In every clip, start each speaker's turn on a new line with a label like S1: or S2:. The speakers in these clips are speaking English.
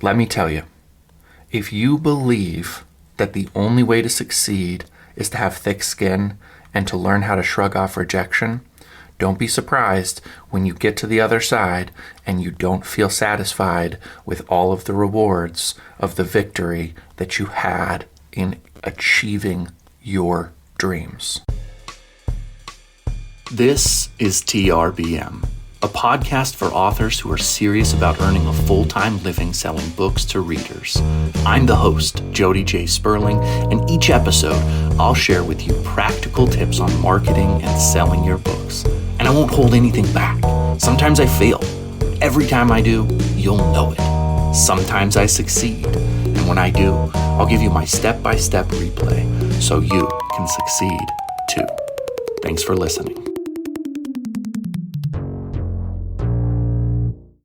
S1: Let me tell you, if you believe that the only way to succeed is to have thick skin and to learn how to shrug off rejection, don't be surprised when you get to the other side and you don't feel satisfied with all of the rewards of the victory that you had in achieving your dreams. This is TRBM, a podcast for authors who are serious about earning a full-time living selling books to readers. I'm the host, Jody J. Sperling, and each episode I'll share with you practical tips on marketing and selling your books. And I won't hold anything back. Sometimes I fail. Every time I do, you'll know it. Sometimes I succeed. And when I do, I'll give you my step-by-step replay so you can succeed too. Thanks for listening.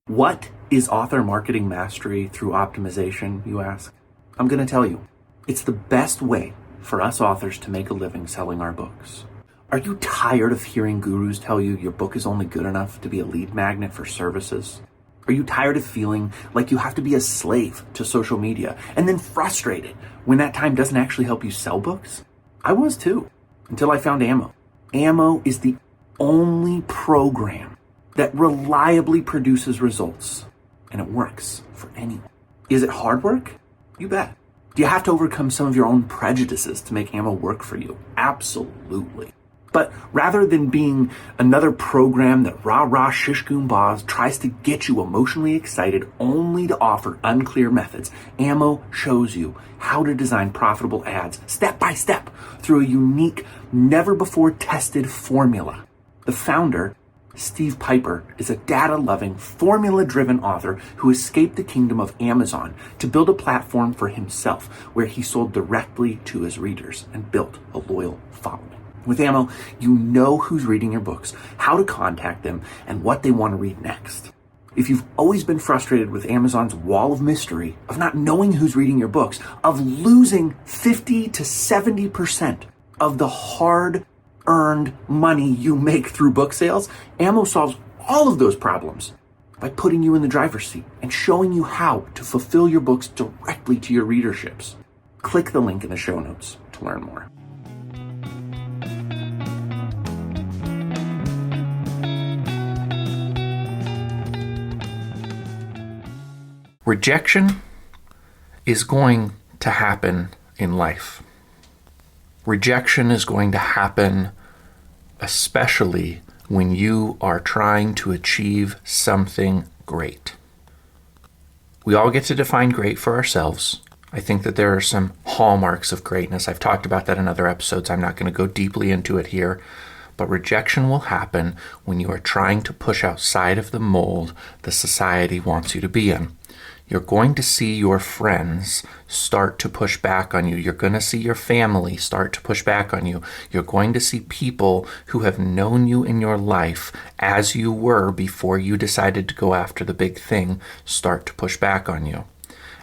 S1: What is author marketing mastery through optimization, you ask? I'm going to tell you. It's the best way for us authors to make a living selling our books. Are you tired of hearing gurus tell you your book is only good enough to be a lead magnet for services? Are you tired of feeling like you have to be a slave to social media and then frustrated when that time doesn't actually help you sell books? I was too, until I found Ammo. Ammo is the only program that reliably produces results, and it works for anyone. Is it hard work? You bet. Do you have to overcome some of your own prejudices to make Ammo work for you? Absolutely. But rather than being another program that rah-rah shish-goom-baz tries to get you emotionally excited only to offer unclear methods, Ammo shows you how to design profitable ads step by step through a unique, never-before-tested formula. The founder, Steve Piper, is a data-loving, formula-driven author who escaped the kingdom of Amazon to build a platform for himself where he sold directly to his readers and built a loyal following. With Ammo, you know who's reading your books, how to contact them, and what they want to read next. If you've always been frustrated with Amazon's wall of mystery, of not knowing who's reading your books, of losing 50 to 70% of the hard-earned money you make through book sales, Ammo solves all of those problems by putting you in the driver's seat and showing you how to fulfill your books directly to your readerships. Click the link in the show notes to learn more. Rejection is going to happen in life. Rejection is going to happen especially when you are trying to achieve something great. We all get to define great for ourselves. I think that there are some hallmarks of greatness. I've talked about that in other episodes. I'm not going to go deeply into it here. But rejection will happen when you are trying to push outside of the mold the society wants you to be in. You're going to see your friends start to push back on you. You're going to see your family start to push back on you. You're going to see people who have known you in your life as you were before you decided to go after the big thing start to push back on you.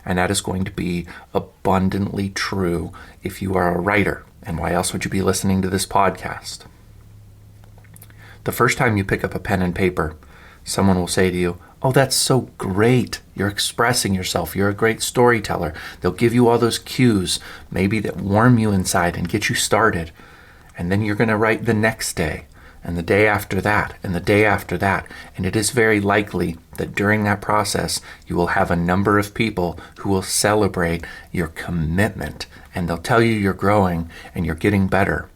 S1: And that is going to be abundantly true if you are a writer. And why else would you be listening to this podcast? The first time you pick up a pen and paper, someone will say to you, "Oh, that's so great. You're expressing yourself. You're a great storyteller." They'll give you all those cues, maybe that warm you inside and get you started. And then you're going to write the next day, and the day after that, and the day after that. And it is very likely that during that process, you will have a number of people who will celebrate your commitment. And they'll tell you you're growing and you're getting better.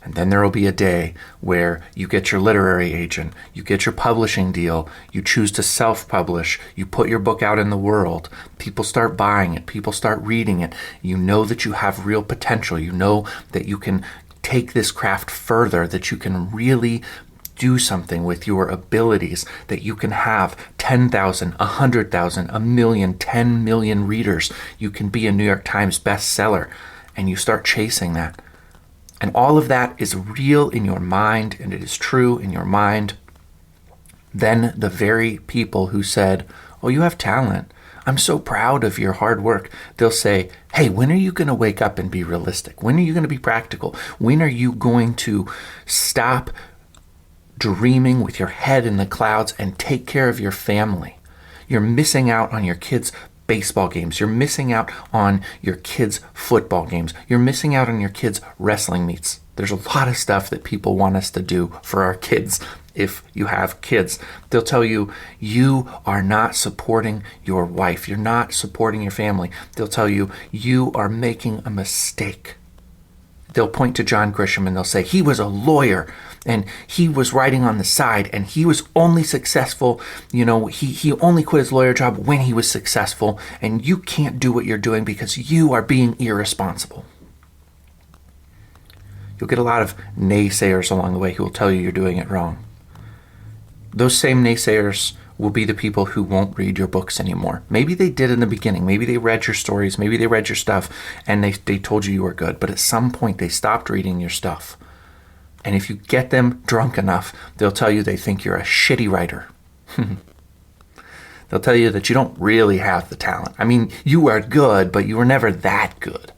S1: And then there will be a day where you get your literary agent, you get your publishing deal, you choose to self-publish, you put your book out in the world, people start buying it, people start reading it, you know that you have real potential, you know that you can take this craft further, that you can really do something with your abilities, that you can have 10,000, 100,000, a million, 10 million readers, you can be a New York Times bestseller, and you start chasing that. And all of that is real in your mind, and it is true in your mind. Then the very people who said, "Oh, you have talent. I'm so proud of your hard work," they'll say, "Hey, when are you going to wake up and be realistic? When are you going to be practical? When are you going to stop dreaming with your head in the clouds and take care of your family? You're missing out on your kids' baseball games. You're missing out on your kids' football games. You're missing out on your kids' wrestling meets. There's a lot of stuff that people want us to do for our kids. If you have kids, they'll tell you, you are not supporting your wife. You're not supporting your family. They'll tell you, you are making a mistake. They'll point to John Grisham and they'll say, he was a lawyer and he was writing on the side and he was only successful. He only quit his lawyer job when he was successful, and you can't do what you're doing because you are being irresponsible. You'll get a lot of naysayers along the way who will tell you you're doing it wrong. Those same naysayers will be the people who won't read your books anymore. Maybe they did in the beginning. Maybe they read your stories. Maybe they read your stuff and they told you were good. But at some point they stopped reading your stuff. And if you get them drunk enough, they'll tell you they think you're a shitty writer. They'll tell you that you don't really have the talent. I mean, you are good, but you were never that good.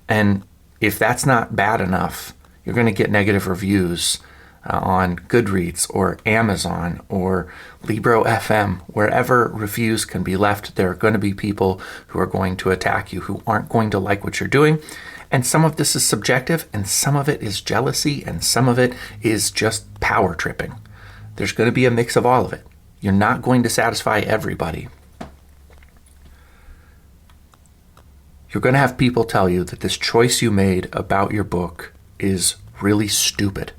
S1: And if that's not bad enough, you're going to get negative reviews on Goodreads or Amazon or Libro FM. Wherever reviews can be left, there are going to be people who are going to attack you, who aren't going to like what you're doing. And some of this is subjective, and some of it is jealousy, and some of it is just power tripping. There's going to be a mix of all of it. You're not going to satisfy everybody. You're going to have people tell you that this choice you made about your book is really stupid.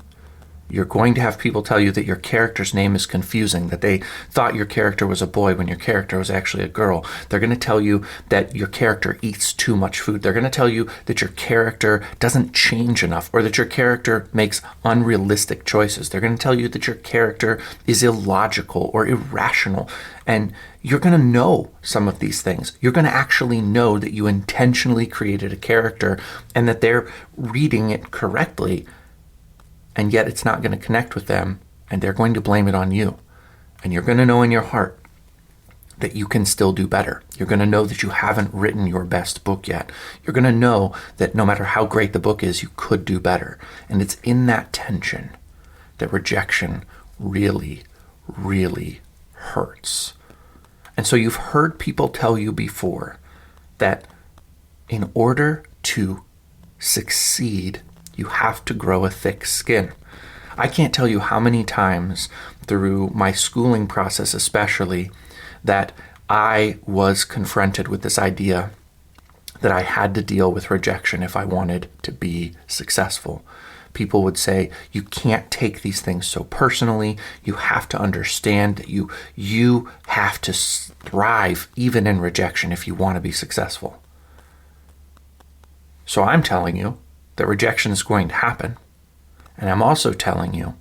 S1: You're going to have people tell you that your character's name is confusing, that they thought your character was a boy when your character was actually a girl. They're going to tell you that your character eats too much food. They're going to tell you that your character doesn't change enough, or that your character makes unrealistic choices. They're going to tell you that your character is illogical or irrational. And you're going to know some of these things. You're going to actually know that you intentionally created a character and that they're reading it correctly, and yet it's not going to connect with them, and they're going to blame it on you. And you're going to know in your heart that you can still do better. You're going to know that you haven't written your best book yet. You're going to know that no matter how great the book is, you could do better. And it's in that tension that rejection really, really hurts. And so you've heard people tell you before that in order to succeed, you have to grow a thick skin. I can't tell you how many times through my schooling process especially that I was confronted with this idea that I had to deal with rejection if I wanted to be successful. People would say, you can't take these things so personally. You have to understand that you have to thrive even in rejection if you want to be successful. So I'm telling you that rejection is going to happen. And I'm also telling you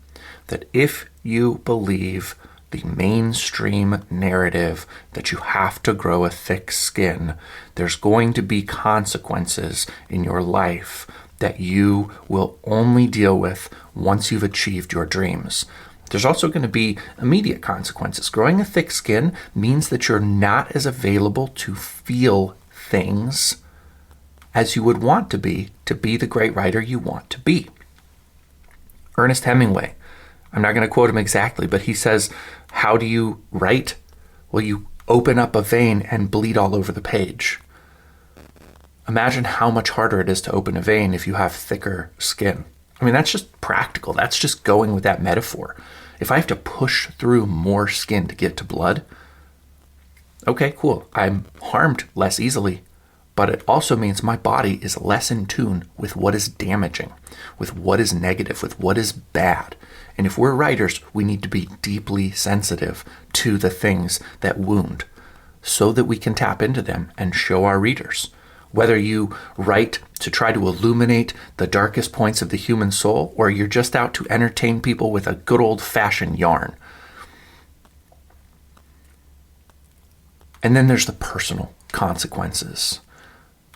S1: that if you believe the mainstream narrative that you have to grow a thick skin, there's going to be consequences in your life that you will only deal with once you've achieved your dreams. There's also going to be immediate consequences. Growing a thick skin means that you're not as available to feel things as you would want to be the great writer you want to be. Ernest Hemingway, I'm not going to quote him exactly, but he says, how do you write? Well, you open up a vein and bleed all over the page. Imagine how much harder it is to open a vein if you have thicker skin. I mean, that's just practical. That's just going with that metaphor. If I have to push through more skin to get to blood, okay, cool. I'm harmed less easily. But it also means my body is less in tune with what is damaging, with what is negative, with what is bad. And if we're writers, we need to be deeply sensitive to the things that wound so that we can tap into them and show our readers. Whether you write to try to illuminate the darkest points of the human soul, or you're just out to entertain people with a good old-fashioned yarn. And then there's the personal consequences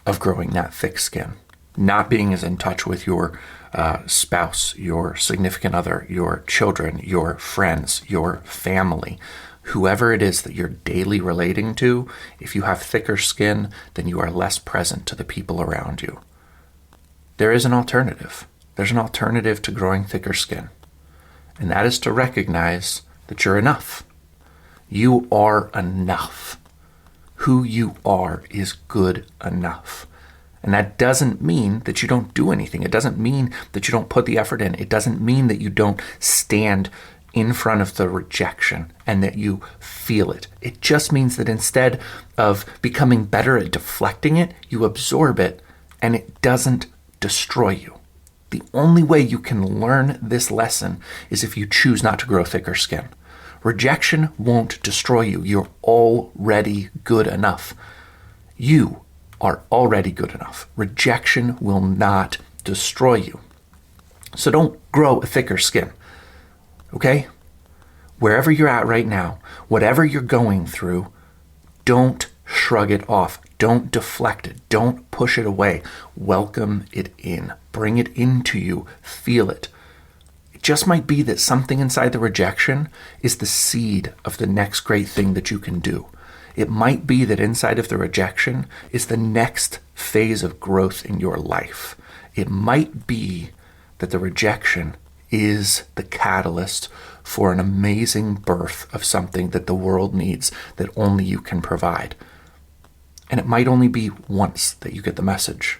S1: of growing that thick skin, not being as in touch with your spouse, your significant other, your children, your friends, your family, whoever it is that you're daily relating to. If you have thicker skin, then you are less present to the people around you. There is an alternative. There's an alternative to growing thicker skin, and that is to recognize that you're enough. You are enough. Who you are is good enough. And that doesn't mean that you don't do anything. It doesn't mean that you don't put the effort in. It doesn't mean that you don't stand in front of the rejection and that you feel it. It just means that instead of becoming better at deflecting it, you absorb it and it doesn't destroy you. The only way you can learn this lesson is if you choose not to grow thicker skin. Rejection won't destroy you. You're already good enough. You are already good enough. Rejection will not destroy you. So don't grow a thicker skin. Okay? Wherever you're at right now, whatever you're going through, don't shrug it off. Don't deflect it. Don't push it away. Welcome it in. Bring it into you. Feel it. It just might be that something inside the rejection is the seed of the next great thing that you can do. It might be that inside of the rejection is the next phase of growth in your life. It might be that the rejection is the catalyst for an amazing birth of something that the world needs that only you can provide. And it might only be once that you get the message.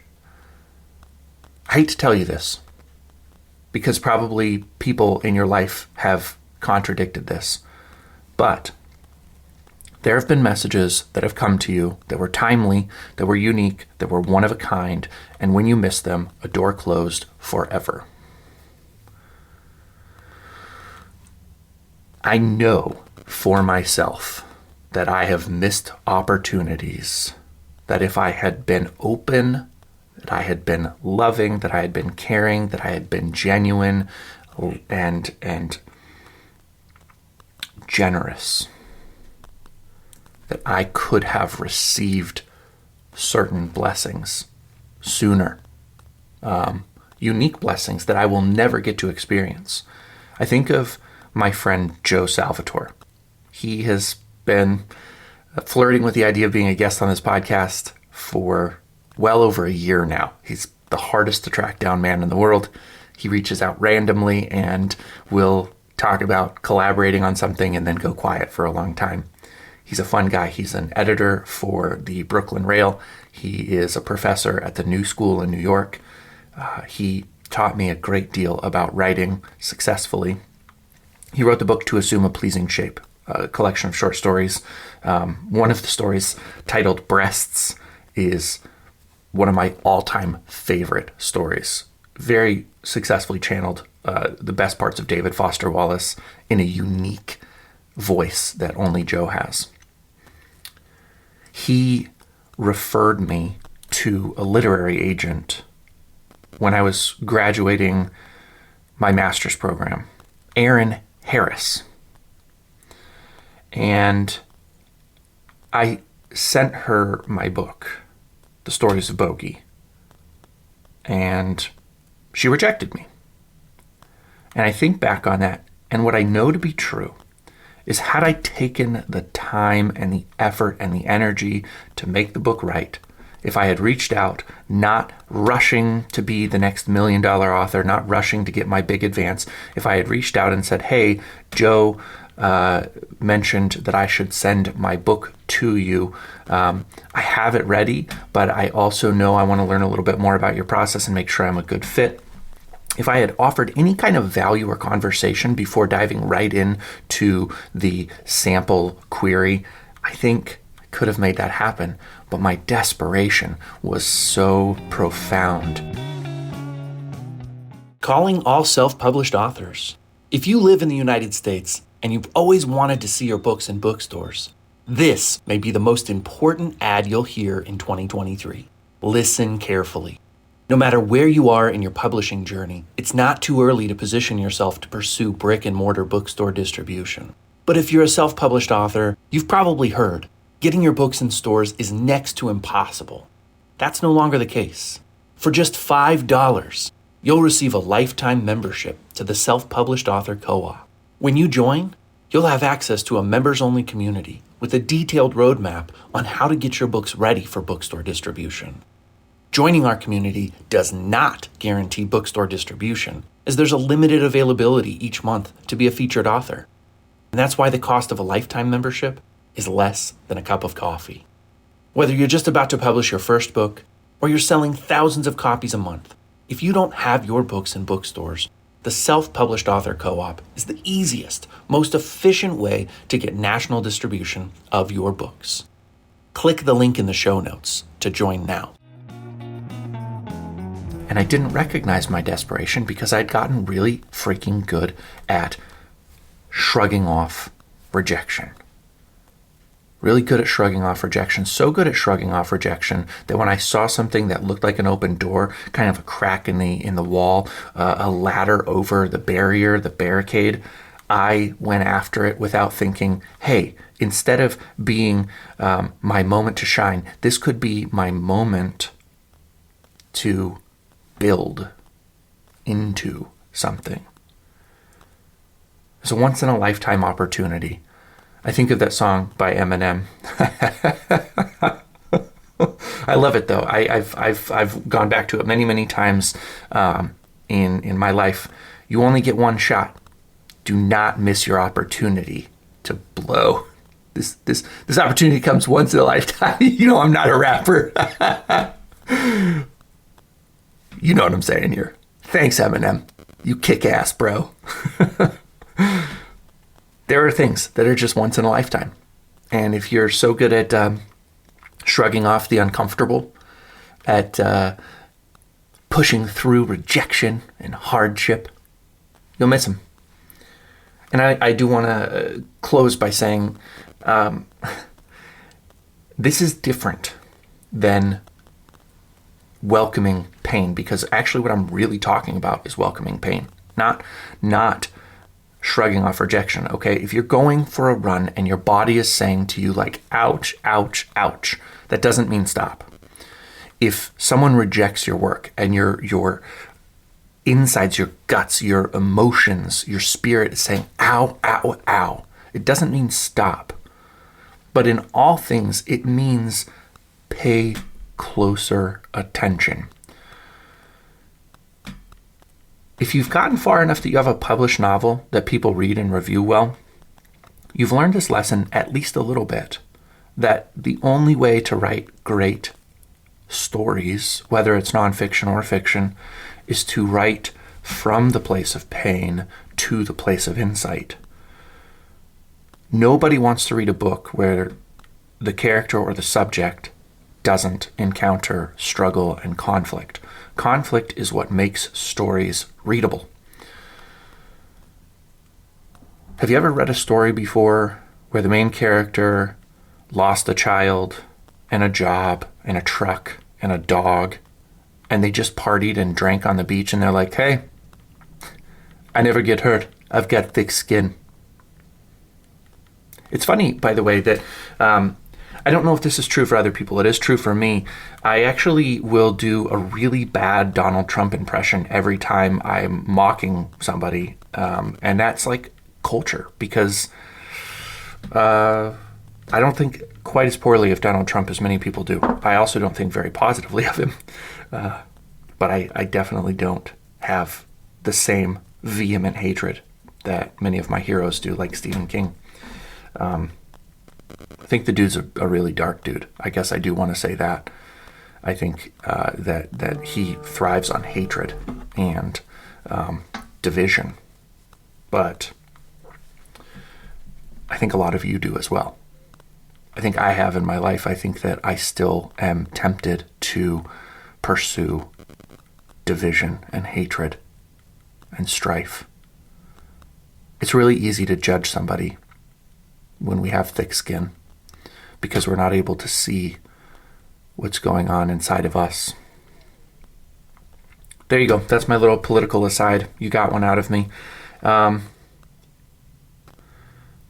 S1: I hate to tell you this, because probably people in your life have contradicted this, but there have been messages that have come to you that were timely, that were unique, that were one of a kind, and when you missed them, a door closed forever. I know for myself that I have missed opportunities, that if I had been open, that I had been loving, that I had been caring, that I had been genuine and generous, that I could have received certain blessings sooner, unique blessings that I will never get to experience. I think of my friend Joe Salvatore. He has been flirting with the idea of being a guest on this podcast for well over a year now. He's the hardest to track down man in the world. He reaches out randomly and will talk about collaborating on something and then go quiet for a long time. He's a fun guy. He's an editor for the Brooklyn Rail. He is a professor at the New School in New York. He taught me a great deal about writing successfully. He wrote the book To Assume a Pleasing Shape, a collection of short stories. One of the stories, titled Breasts, is one of my all-time favorite stories. Very successfully channeled the best parts of David Foster Wallace in a unique voice that only Joe has. He referred me to a literary agent when I was graduating my master's program, Erin Harris. And I sent her my book, The Stories of Bogey, and she rejected me. And I think back on that, and what I know to be true is, had I taken the time and the effort and the energy to make the book right, if I had reached out, not rushing to be the next $1 million author, not rushing to get my big advance, if I had reached out and said, hey, Joe mentioned that I should send my book to you. I have it ready, but I also know I want to learn a little bit more about your process and make sure I'm a good fit. If I had offered any kind of value or conversation before diving right in to the sample query, I think I could have made that happen. But my desperation was so profound. Calling all self-published authors. If you live in the United States and you've always wanted to see your books in bookstores, this may be the most important ad you'll hear in 2023. Listen carefully. No matter where you are in your publishing journey, it's not too early to position yourself to pursue brick and mortar bookstore distribution. But if you're a self-published author, you've probably heard, getting your books in stores is next to impossible. That's no longer the case. For just $5, you'll receive a lifetime membership to the Self-Published Author Co-op. When you join, you'll have access to a members-only community with a detailed roadmap on how to get your books ready for bookstore distribution. Joining our community does not guarantee bookstore distribution, as there's a limited availability each month to be a featured author. And that's why the cost of a lifetime membership is less than a cup of coffee.
S2: Whether you're just about to publish your first book or you're selling thousands of copies a month, if you don't have your books in bookstores, the Self-Published Author Co-op is the easiest, most efficient way to get national distribution of your books. Click the link in the show notes to join now.
S1: And I didn't recognize my desperation because I'd gotten really freaking good at shrugging off rejection. Really good at shrugging off rejection. So good at shrugging off rejection that when I saw something that looked like an open door, kind of a crack in the wall, a ladder over the barrier, the barricade, I went after it without thinking, hey, instead of being my moment to shine, this could be my moment to build into something. It's a once-in-a-lifetime opportunity. I think of that song by Eminem. I love it though. I've gone back to it many, many times in my life. You only get one shot. Do not miss your opportunity to blow. This opportunity comes once in a lifetime. You know I'm not a rapper. You know what I'm saying here. Thanks, Eminem. You kick ass, bro. There are things that are just once in a lifetime. And if you're so good at shrugging off the uncomfortable, at pushing through rejection and hardship, you'll miss them. And I do want to close by saying this is different than welcoming pain, because actually what I'm really talking about is welcoming pain, not shrugging off rejection. Okay, if you're going for a run and your body is saying to you like, ouch, ouch, ouch, that doesn't mean stop. If someone rejects your work and your insides, your guts, your emotions, your spirit is saying, ow, ow, ow, it doesn't mean stop. But in all things, it means pay closer attention. If you've gotten far enough that you have a published novel that people read and review well, you've learned this lesson at least a little bit, that the only way to write great stories, whether it's nonfiction or fiction, is to write from the place of pain to the place of insight. Nobody wants to read a book where the character or the subject doesn't encounter struggle and conflict. Conflict is what makes stories readable. Have you ever read a story before where the main character lost a child and a job and a truck and a dog, and they just partied and drank on the beach, and they're like, hey, I never get hurt. I've got thick skin. It's funny, by the way, that I don't know if this is true for other people. It is true for me. I actually will do a really bad Donald Trump impression every time I'm mocking somebody. And that's like culture, because I don't think quite as poorly of Donald Trump as many people do. I also don't think very positively of him. But I definitely don't have the same vehement hatred that many of my heroes do, like Stephen King. I think the dude's a really dark dude. I guess I do want to say that. I think that he thrives on hatred and division. But I think a lot of you do as well. I think I have in my life. I think that I still am tempted to pursue division and hatred and strife. It's really easy to judge somebody when we have thick skin, because we're not able to see what's going on inside of us. There you go. That's my little political aside. You got one out of me. The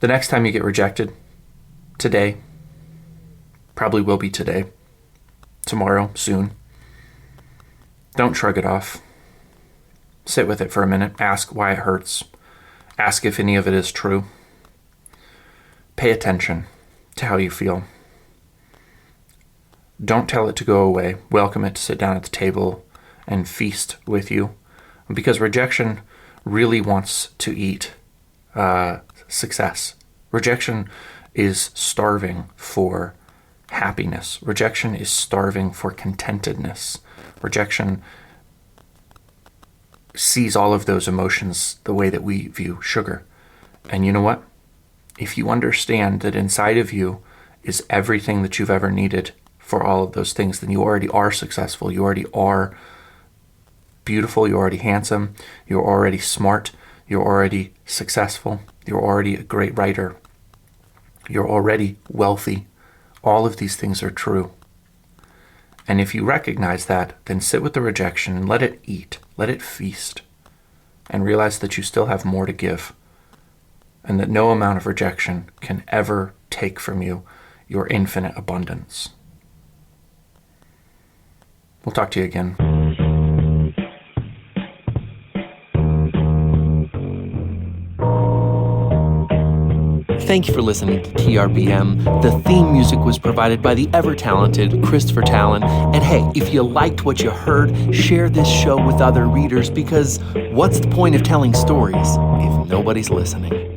S1: next time you get rejected, today, probably will be today, tomorrow, soon, don't shrug it off. Sit with it for a minute. Ask why it hurts. Ask if any of it is true. Pay attention to how you feel. Don't tell it to go away. Welcome it to sit down at the table and feast with you, because rejection really wants to eat success. Rejection is starving for happiness. Rejection is starving for contentedness. Rejection sees all of those emotions the way that we view sugar. And you know what? If you understand that inside of you is everything that you've ever needed for all of those things, then you already are successful. You already are beautiful. You're already handsome. You're already smart. You're already successful. You're already a great writer. You're already wealthy. All of these things are true. And if you recognize that, then sit with the rejection and let it eat. Let it feast. And realize that you still have more to give. And that no amount of rejection can ever take from you your infinite abundance. We'll talk to you again.
S2: Thank you for listening to TRBM. The theme music was provided by the ever-talented Christopher Talon. And hey, if you liked what you heard, share this show with other readers, because what's the point of telling stories if nobody's listening?